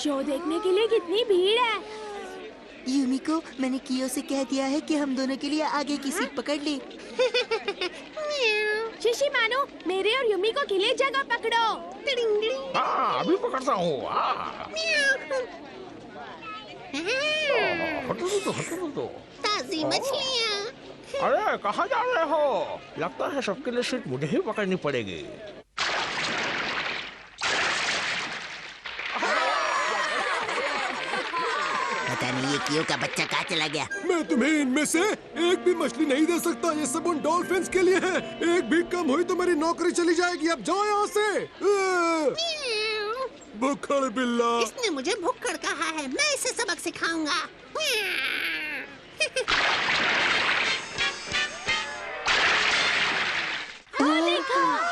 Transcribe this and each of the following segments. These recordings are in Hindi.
शो देखने के लिए कितनी भीड़ है। यूमिको, मैंने कियो से कह दिया है कि हम दोनों के लिए आगे की सीट पकड़ ले। शिशी मानो, मेरे और यूमिको के लिए जगह पकड़ो। हाँ, अभी पकड़ता हूँ। हटो तो। ताजी मछलियाँ। अरे कहाँ जा रहे हो? लगता है सबके लिए सीट मुझे ही पकड़नी पड़ेगी। पता नहीं ये कियो का बच्चा कहाँ चला गया। मैं तुम्हें इनमें से एक भी मछली नहीं दे सकता। ये सब उन डॉल्फिन्स के लिए है। एक भी कम हुई तो मेरी नौकरी चली जाएगी। अब जाओ यहाँ से। भुक्खड़ बिल्ला। इसने मुझे भुक्कड़ कहा है। मैं इसे सबक सिखाऊंगा।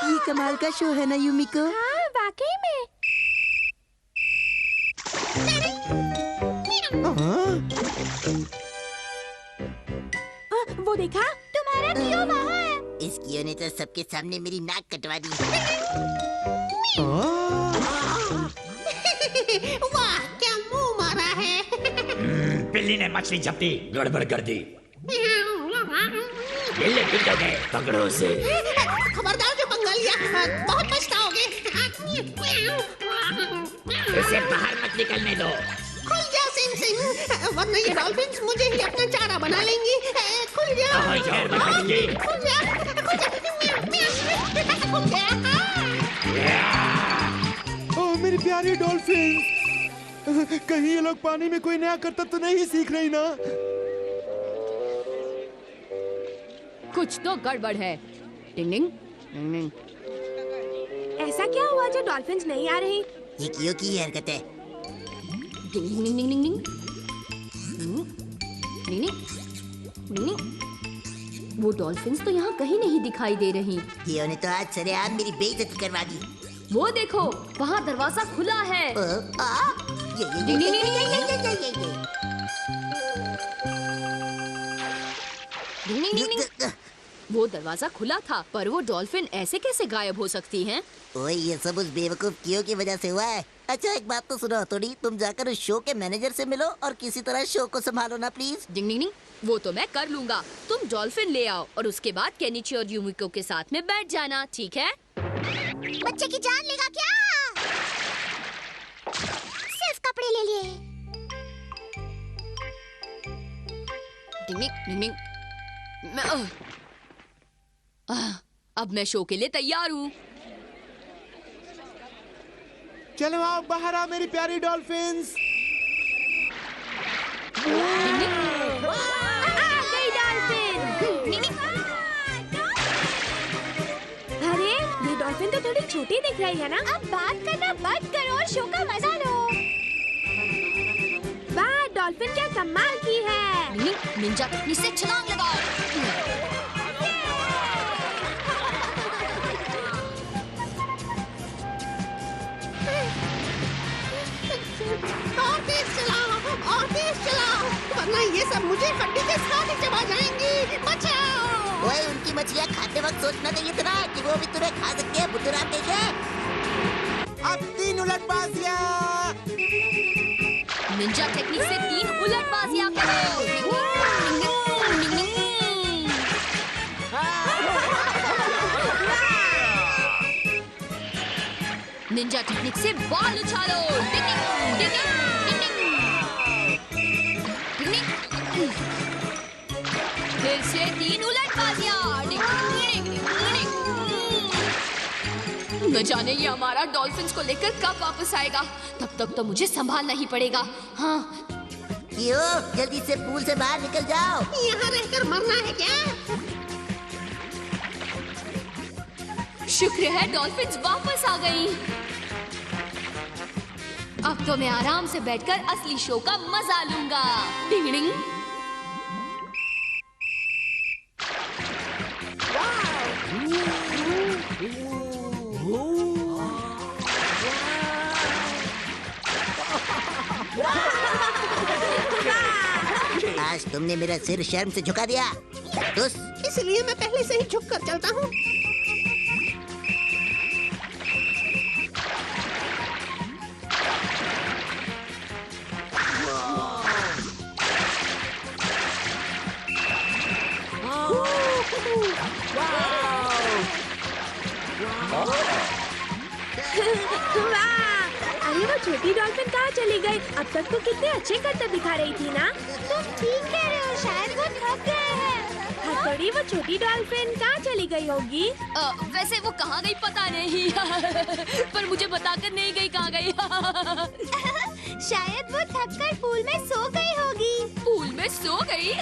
ये कमाल का शो है ना यूमिको? हाँ, वाकई में। वो देखा, तुम्हारा कियो वहाँ है। इस कियो ने तो सबके सामने मेरी नाक कटवा दी। वाह, क्या मुंह मारा है। बिल्ली ने मछली झपटी, गड़बड़ कर दी। बिल्ली पिट गए, पकड़ो उसे। खबरदार जो पंगा लिया, बहुत पछताओगे। इसे बाहर मत निकलने दो। खुल जा सिंह सिंह, वरना ये डॉल्फिन्स मुझे ही अपना चारा बना लेंगी। खुल जा। खुल जा। खुल जा। ओह मेरी प्यारी डॉल्फिन, कहीं ये लोग पानी में कोई नया करतब तो नहीं सीख रही ना? कुछ तो गड़बड़ है। डिंग डिंग डिंग डिंग। ऐसा क्या हुआ जो डॉल्फिन्स नहीं आ रही? ये कियो की हरकत है। डिंग डिंग डिंग डिंग डिंग डिंग डिंग डिंग। वो डॉल्फिन्स तो यहाँ कहीं नहीं दिखाई दे रही। कियो ने तो आज सरेआम मेरी बेइज्जती करवा दी। वो देखो, वहाँ दरवाजा खुला है। वो दरवाजा खुला था, पर वो डॉल्फिन ऐसे कैसे गायब हो सकती हैं? ओए ये सब उस बेवकूफ कियो की वजह से हुआ है। अच्छा एक बात तो सुनो थोड़ी, तुम जाकर उस शो के मैनेजर से मिलो और किसी तरह शो को संभालो ना प्लीज। डिंग डिंग डिंग। वो तो मैं कर लूंगा। तुम डॉल्फिन ले आओ और उसके बाद केनिची और यूमिको के साथ में बैठ जाना, ठीक है? बच्चे की जान लेगा क्या? सिर्फ कपड़े ले लिए। डिंग डिंग डिंग। अब मैं शो के लिए तैयार हूँ। चलो आओ बाहर आओ मेरी प्यारी डॉल्फिन्स। अरे ये डॉल्फिन तो थोड़ी छोटी दिख रही है ना? अब बात करना बंद करो और शो का मजा लो। वाह, डॉल्फिन क्या कमाल की है। निंजा टेक्निक से छलांग लगाओ। और तेज चलाओ, वरना ये सब मुझे हड्डी के साथ ही चबा जाएंगी। बचाओ। ओए उनकी मछलियाँ खाते वक्त सोचना चाहिए था ना कि वो भी तुम्हें खा सकती है। बुद्धूराम देखे। अब 3 उलटबाजियाँ। निंजा टेक्निक से 3 उलटबाजियाँ करो। निंजा टेक्निक से बॉल उछालो। फिर से 3 उलटबाजियाँ। न जाने ये हमारा डॉल्फिन्स को लेकर कब वापस आएगा। तब तक तो मुझे संभालना ही पड़ेगा। हाँ, कियो जल्दी से पूल से बाहर निकल जाओ। यहाँ रहकर मरना है क्या? शुक्र है डॉल्फिन्स वापस आ गई। अब तो मैं आराम से बैठकर असली शो का मजा लूंगा। डिंग डिंग। आज तुमने मेरा सिर शर्म से झुका दिया। इसलिए मैं पहले से ही झुक कर चलता हूँ। वाह! अरे वो छोटी डॉल्फिन कहाँ चली गई? अब तक तो कितने अच्छे करतब दिखा रही थी ना? तुम ठीक कह रहे हो, शायद वो थक गए हैं। हथौड़ी, वो छोटी डॉल्फिन कहाँ चली गई होगी? वैसे वो कहाँ गई पता नहीं पर मुझे बताकर नहीं गई कहाँ गई शायद वो थककर पूल में सो गई होगी। पूल में सो गई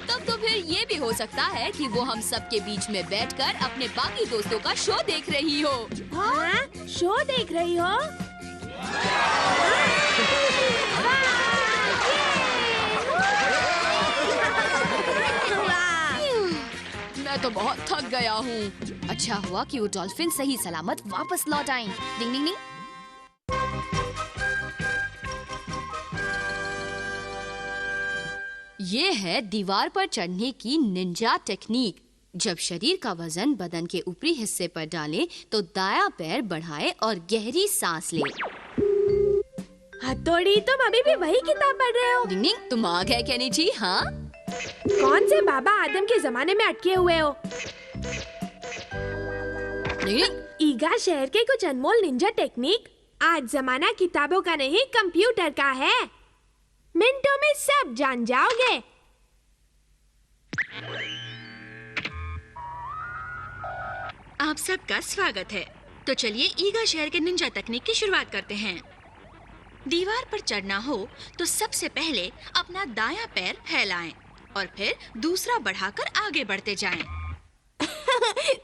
तब तो फिर ये भी हो सकता है कि वो हम सब के बीच में बैठकर अपने बाकी दोस्तों का शो देख रही हो। हाँ? शो देख रही हो? मैं तो बहुत थक गया हूँ। अच्छा हुआ कि वो डॉल्फिन सही सलामत वापस लौट आई। डिंग डिंग डिंग। ये है दीवार पर चढ़ने की निंजा टेक्निक। जब शरीर का वजन बदन के ऊपरी हिस्से पर डालें तो दायां पैर बढ़ाएं और गहरी सांस लें। हथौड़ी, तुम अभी भी वही किताब पढ़ रहे हो? डिंग डिंग, तुम आ गए केनी जी? हाँ, कौन से बाबा आदम के जमाने में अटके हुए हो? ईगा शहर के कुछ अनमोल निंजा टेक्निक आज जमाना किताबों का नहीं, कंप्यूटर का है। मिनटों में सब जान जाओगे। आप सबका स्वागत है। तो चलिए ईगा शहर के निंजा तकनीक की शुरुआत करते हैं। दीवार पर चढ़ना हो तो सबसे पहले अपना दायां पैर फैलाएं और फिर दूसरा बढ़ाकर आगे बढ़ते जाएं।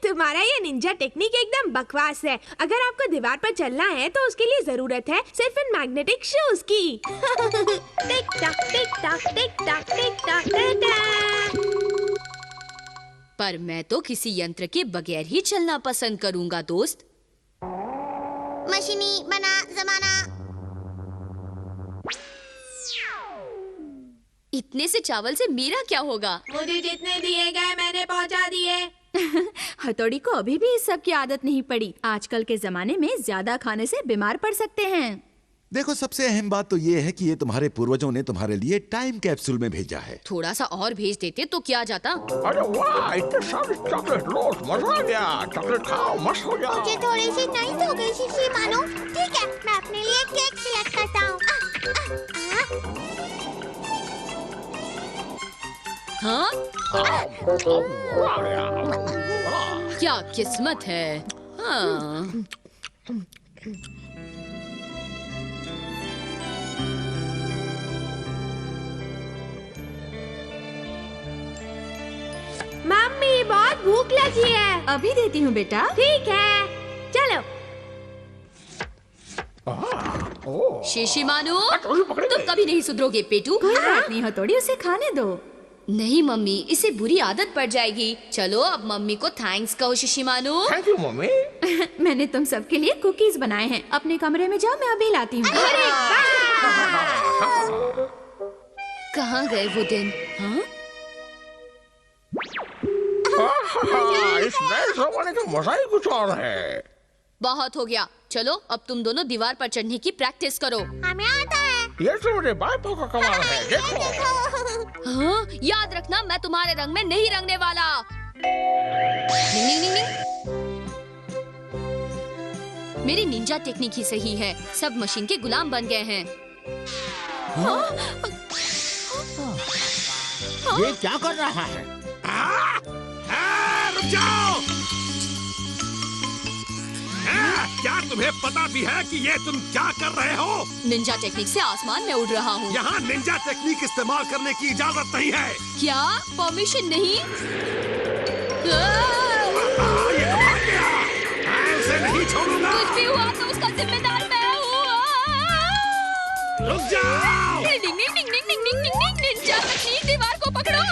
तुम्हारा ये निंजा टेक्निक एकदम बकवास है। अगर आपको दीवार पर चलना है तो उसके लिए जरूरत है सिर्फ इन मैग्नेटिक शूज की। टिक टक टिक टक टिक टक टिक टक टिक टक। पर मैं तो किसी यंत्र के बगैर ही चलना पसंद करूंगा दोस्त। मशीनी बना जमाना। इतने से चावल से मेरा क्या होगा? मुझे जितने दिए गए मैंने पहुंचा दिए। हथौड़ी को अभी भी इस सब की आदत नहीं पड़ी। आजकल के जमाने में ज्यादा खाने से बीमार पड़ सकते हैं। देखो, सबसे अहम बात तो ये है कि ये तुम्हारे पूर्वजों ने तुम्हारे लिए टाइम कैप्सूल में भेजा है। थोड़ा सा और भेज देते तो क्या जाता? अरे वाह, इतने सारे चॉकलेट लो, मजा आ गया। चॉकलेट खाओ, मस्त हो जाओ। मुझे थोड़ी सी नाइस हो गई शिशी मानो। ठीक है, मैं अपने लिए केक सिलेक्ट करता हूँ। हाँ? क्या किस्मत है। हाँ। मम्मी, बहुत भूख लगी है। अभी देती हूँ बेटा। ठीक है, चलो। शीशी मानो, तुम कभी नहीं सुधरोगे पेटू। कोई बात नहीं हथौड़ी, उसे खाने दो। नहीं मम्मी, इसे बुरी आदत पड़ जाएगी। चलो अब मम्मी को थैंक्स कहो शीशी मानो। Thank you mummy. मैंने तुम सबके लिए कुकीज बनाए हैं। अपने कमरे में जाओ, मैं अभी लाती हूँ। कहाँ गए वो दिन? हाँ? इस नए जमाने का मजा ही कुछ और है। बहुत हो गया, चलो अब तुम दोनों दीवार पर चढ़ने की प्रैक्टिस करो। हमें आता है। ये तो मेरे बापों का कमाल है, देखो। हाँ? याद रखना, मैं तुम्हारे रंग में नहीं रंगने वाला। नहीं, नहीं, नहीं। मेरी निंजा टेक्निक ही सही है। सब मशीन के गुलाम बन गए हैं। ये क्या कर रहा है? रुक जाओ! क्या तुम्हें पता भी है कि ये तुम क्या कर रहे हो? निंजा टेक्निक से आसमान में उड़ रहा हूँ। यहाँ निंजा टेक्निक इस्तेमाल करने की इजाजत नहीं है। क्या परमिशन नहीं? ये तो भाग गया। मैं उसे नहीं छोड़ूंगा। कुछ भी हुआ तो उसका जिम्मेदार मैं हूँ। रुक जाओ! डिंग डिंग डिंग डिंग डिंग डिंग डिंग डिंग। निंजा टेक्निक, दीवार को पकड़ो।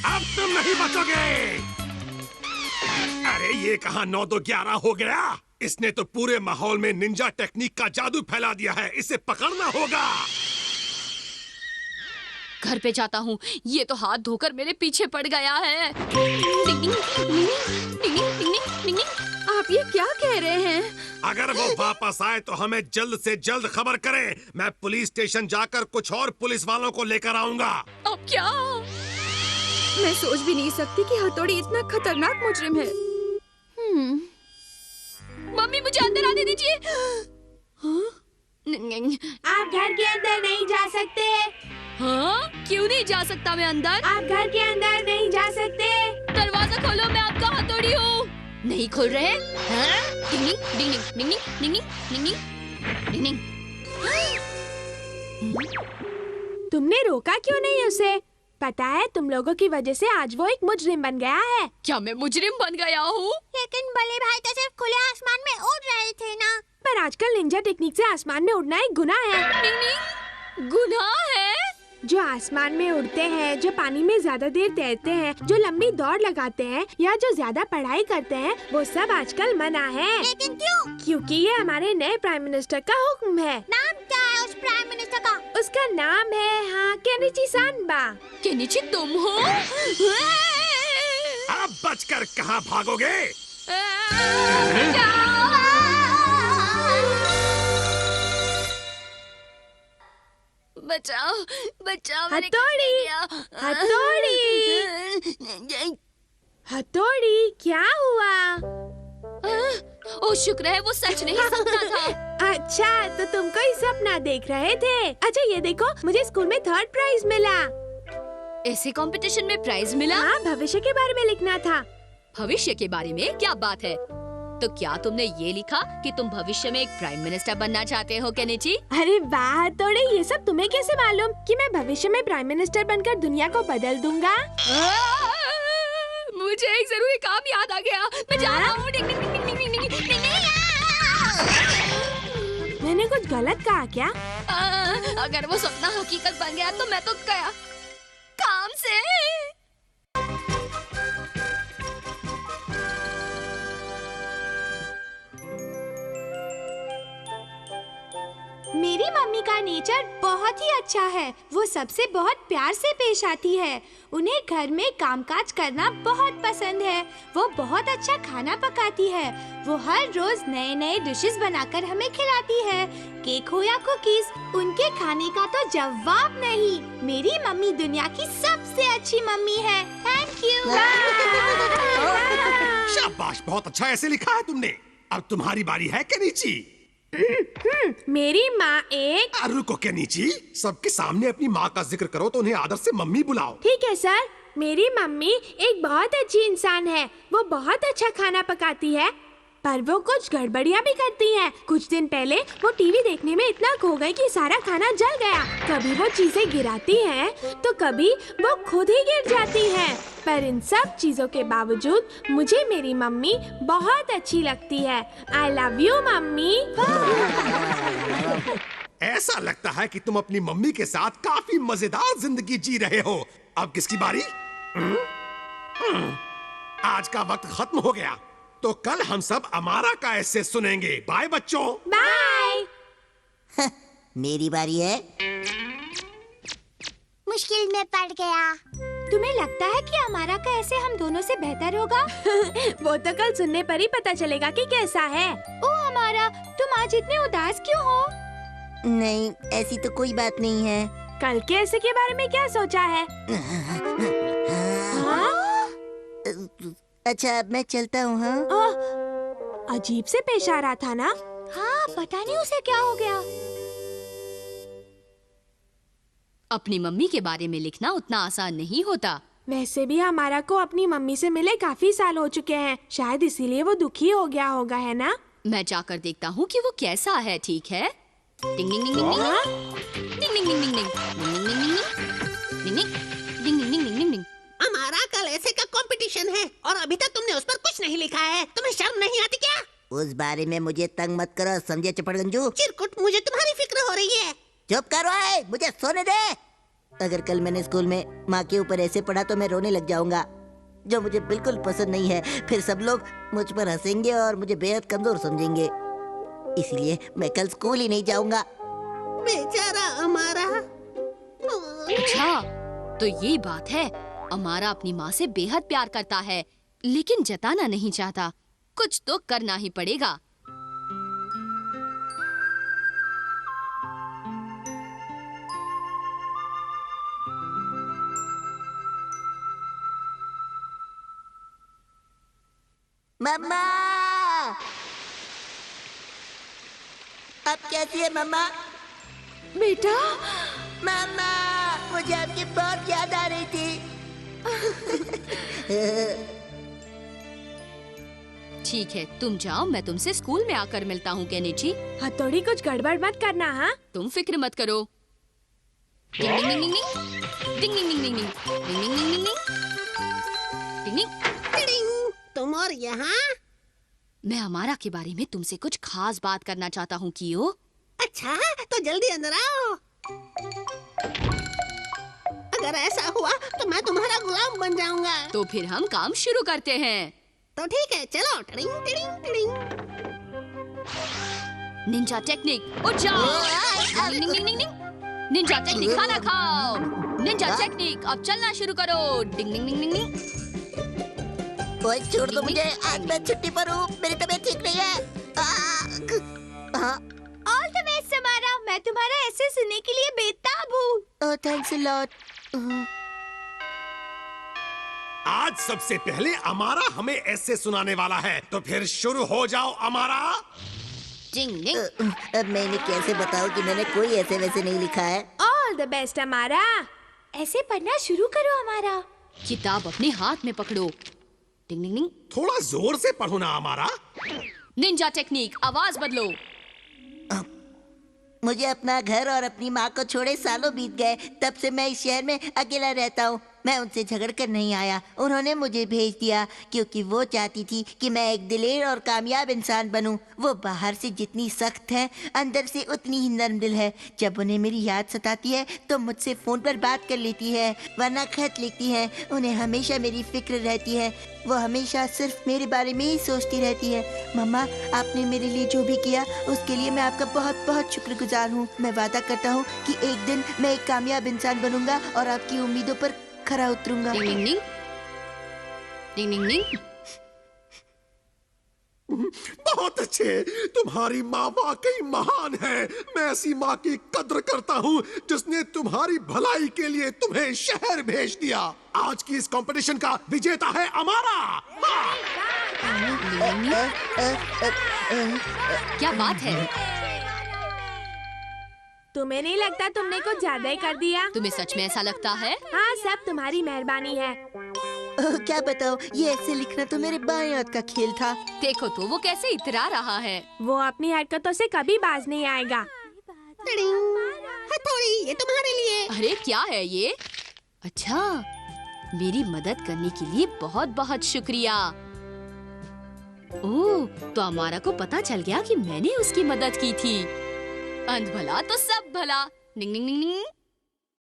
अब तुम नहीं बचोगे। अरे ये कहाँ 9 2 11 हो गया? इसने तो पूरे माहौल में निंजा टेक्निक का जादू फैला दिया है। इसे पकड़ना होगा। घर पे जाता हूँ। ये तो हाथ धोकर मेरे पीछे पड़ गया है। डिंग डिंग डिंग डिंग डिंग डिंग। आप ये क्या कह रहे हैं? अगर वो वापस आए तो हमें जल्द से जल्द खबर करें। मैं पुलिस स्टेशन जाकर कुछ और पुलिस वालों को लेकर आऊंगा। अब क्या? मैं सोच भी नहीं सकती कि हथौड़ी इतना खतरनाक मुजरिम है। मम्मी मुझे अंदर आने दीजिए। आप घर के अंदर नहीं जा सकते। हाँ? क्यों नहीं जा सकता मैं अंदर? आप घर के अंदर नहीं जा सकते। दरवाजा खोलो, मैं आपका हथौड़ी हूँ। नहीं खोल रहे? हाँ? डिंग डिंग डिंग डिंग डिंग डिंग डिंग डिंग। तुमने रोका क्यों नहीं उसे? पता है तुम लोगों की वजह से आज वो एक मुजरिम बन गया है। क्या मैं मुजरिम बन गया हूँ? लेकिन बड़े भाई तो सिर्फ खुले आसमान में उड़ रहे थे ना। पर आजकल निंजा टेक्निक से आसमान में उड़ना एक गुनाह है। नहीं, गुनाह है? जो आसमान में उड़ते हैं, जो पानी में ज्यादा देर तैरते हैं, जो लंबी दौड़ लगाते हैं या जो ज्यादा पढ़ाई करते हैं, वो सब आजकल मना है। लेकिन क्यों? क्योंकि ये हमारे नए प्राइम मिनिस्टर का हुक्म है। नाम क्या है उस प्राइम मिनिस्टर का? उसका नाम है केनिची सानबा। केनिची तुम हो? अब बचकर कहाँ भागोगे? बचाओ, बचाओ। हथौड़ी, हथौड़ी, हथौड़ी, क्या हुआ? ओ शुक्र है वो सच नहीं सपना था। अच्छा, तो तुम कोई सपना देख रहे थे। अच्छा ये देखो, मुझे स्कूल में 3rd प्राइज मिला। ऐसे कंपटीशन में प्राइज मिला? हाँ, भविष्य के बारे में लिखना था। भविष्य के बारे में? क्या बात है। तो क्या तुमने ये लिखा कि तुम भविष्य में एक प्राइम मिनिस्टर बनना चाहते हो केनिची? अरे वाह हथौड़ी, ये सब तुम्हें कैसे मालूम कि मैं भविष्य में प्राइम मिनिस्टर बनकर दुनिया को बदल दूंगा? मुझे एक जरूरी काम याद आ गया। मैं जा रहा हूँ। मैंने कुछ गलत कहा क्या? अगर वो सपना हकीकत बन गया तो मैं तो गया काम से। मेरी मम्मी का नेचर बहुत ही अच्छा है। वो सबसे बहुत प्यार से पेश आती है। उन्हें घर में कामकाज करना बहुत पसंद है। वो बहुत अच्छा खाना पकाती है। वो हर रोज नए नए डिशेस बनाकर हमें खिलाती है। केक हो या कुकीज, उनके खाने का तो जवाब नहीं। मेरी मम्मी दुनिया की सबसे अच्छी मम्मी है। Thank you. शाबाश, बहुत अच्छा ऐसे लिखा है तुमने। अब तुम्हारी बारी है केनिची। मेरी माँ एक। रुको केनिची, सबके सामने अपनी माँ का जिक्र करो तो उन्हें आदर से मम्मी बुलाओ। ठीक है सर। मेरी मम्मी एक बहुत अच्छी इंसान है। वो बहुत अच्छा खाना पकाती है, पर वो कुछ गड़बड़ियाँ भी करती है। कुछ दिन पहले वो टीवी देखने में इतना खो गई कि सारा खाना जल गया। कभी वो चीजें गिराती है तो कभी वो खुद ही गिर जाती है। पर इन सब चीजों के बावजूद मुझे मेरी मम्मी बहुत अच्छी लगती है। I love you mummy. ऐसा लगता है कि तुम अपनी मम्मी के साथ काफी मजेदार जिंदगी जी रहे हो। अब किसकी बारी? आज का वक्त खत्म हो गया, तो कल हम सब अमारा का ऐसे सुनेंगे। बाय बच्चों। बाय। मेरी बारी है। मुश्किल में पड़ गया। तुम्हें लगता है कि हमारा का ऐसे हम दोनों से बेहतर होगा? वो तो कल सुनने पर ही पता चलेगा कि कैसा है। ओ हमारा, तुम आज इतने उदास क्यों हो? नहीं, ऐसी तो कोई बात नहीं है। कल के ऐसे के बारे में क्या सोचा है? हाँ? अच्छा, अब मैं चलता हूँ। हाँ, अजीब से पेश आ रहा था ना। हाँ, पता नहीं उसे क्या हो गया। अपनी मम्मी के बारे में लिखना उतना आसान नहीं होता। वैसे भी हमारा को अपनी मम्मी से मिले काफी साल हो चुके हैं। शायद इसीलिए वो दुखी हो गया होगा, है ना? मैं जाकर देखता हूँ कि वो कैसा है। ठीक है। डिंग डिंग डिंग डिंग डिंग डिंग डिंग डिंग डिंग डिंग डिंग डिंग डिंग डिंग। हमारा कल ऐसे का कंपटीशन है और अभी तक तुमने उस पर कुछ नहीं लिखा है। तुम्हें शर्म नहीं आती क्या? उस बारे में मुझे तंग मत करो, समझे चपड़गंजू? चिरकुट, मुझे तुम्हारी फिक्र हो रही है। चुप करो, मुझे सोने दे। अगर कल मैंने स्कूल में माँ के ऊपर ऐसे पढ़ा तो मैं रोने लग जाऊंगा, जो मुझे बिल्कुल पसंद नहीं है। फिर सब लोग मुझ पर हंसेंगे और मुझे बेहद कमजोर समझेंगे। इसलिए मैं कल स्कूल ही नहीं जाऊंगा। बेचारा हमारा। अच्छा, तो ये बात है। अमारा अपनी माँ से बेहद प्यार करता है, लेकिन जताना नहीं चाहता। कुछ तो करना ही पड़ेगा। मम्मा, आप कैसी है मम्मा? बेटा, मम्मा, मुझे आपकी बहुत याद आ रही थी। ठीक है, तुम जाओ, मैं तुमसे स्कूल में आकर मिलता हूँ केनिची। हथौड़ी कुछ गड़बड़ मत करना, हाँ? तुम फिक्र मत करो। डिंग डिंग डिंग डिंग डिंग डिंग डिंग डिंग डिंग डिंग डिंग डिंग डिंग। टिडिंग, तुम और यहाँ? मैं अमारा के बारे में तुमसे कुछ खास बात करना चाहता हूँ कियो। अच्छा, तो जल्दी अंदर आओ। अगर ऐसा हुआ तो मैं तुम्हारा गुलाम बन जाऊंगा। तो फिर हम काम शुरू करते हैं। तो ठीक है, चलो। Tiding tiding tiding. Ninja technique, उठ जाओ। डिंग डिंग डिंग डिंग डिंग। निंजा टेक्निक, खाना खाओ। निंजा टेक्निक, अब चलना शुरू करो। डिंग डिंग डिंग डिंग डिंग। ओए, छोड़ दो मुझे, आज मैं छुट्टी पर हूँ, मेरी तबीयत ठीक नहीं है। ऑल द बेस्ट अमारा, मैं तुम्हारा ऐसे सुनने के लिए बेताब हूँ। ओह, थैंक्स अ लॉट। आज सबसे पहले अमारा हमें ऐसे सुनाने वाला है, तो फिर शुरू हो जाओ अमारा। डिंग डिंग। अब मैं इन्हें कैसे बताऊं कि मैंने कोई ऐसे वैसे नहीं लिखा है। ऑल द बेस्ट अमारा, ऐसे पढ़ना शुरू करो अमारा। किताब अपने हाथ में पकड़ो। डिंग डिंग डिंग। थोड़ा जोर से पढ़ो ना अमारा। निंजा टेक्निक, आवाज बदलो। मुझे अपना घर और अपनी माँ को छोड़े सालों बीत गए। तब से मैं इस शहर में अकेला रहता हूँ। मैं उनसे झगड़ कर नहीं आया, उन्होंने मुझे भेज दिया क्योंकि वो चाहती थी कि मैं एक दिलेर और कामयाब इंसान बनूं। वो बाहर से जितनी सख्त है, अंदर से उतनी ही नर्म दिल है। जब उन्हें मेरी याद सताती है तो मुझसे फोन पर बात कर लेती है, वरना खत लिखती है। उन्हें हमेशा मेरी फिक्र रहती है। वो हमेशा सिर्फ मेरे बारे में ही सोचती रहती है। मम्मा, आपने मेरे लिए जो भी किया उसके लिए मैं आपका बहुत बहुत शुक्रगुजार हूँ। मैं वादा करता हूँ कि एक दिन मैं एक कामयाब इंसान बनूंगा और आपकी उम्मीदों पर खरा उतरूंगा। डिंग डिंग डिंग। डिंग डिंग डिंग। बहुत अच्छे, तुम्हारी माँ वाकई महान है। मैं ऐसी माँ की कद्र करता हूँ जिसने तुम्हारी भलाई के लिए तुम्हें शहर भेज दिया। आज की इस कंपटीशन का विजेता है अमारा। हाँ। क्या बात है? तुम्हें नहीं लगता तुमने कुछ ज्यादा ही कर दिया? तुम्हें सच में ऐसा लगता है? हाँ, सब तुम्हारी मेहरबानी है। क्या बताओ, ये ऐसे लिखना तो मेरे बाएं हाथ का खेल था। देखो तो वो कैसे इतरा रहा है। वो अपनी हरकतों से कभी बाज नहीं आएगा। टिडिंग, हथौड़ी, ये तुम्हारे लिए। अरे क्या है ये? अच्छा, मेरी मदद करने के लिए बहुत बहुत शुक्रिया। ओह, तो अमारा को पता चल गया कि मैंने उसकी मदद की थी। अंध भला तो सब भला। डिंग डिंग डिंग डिंग।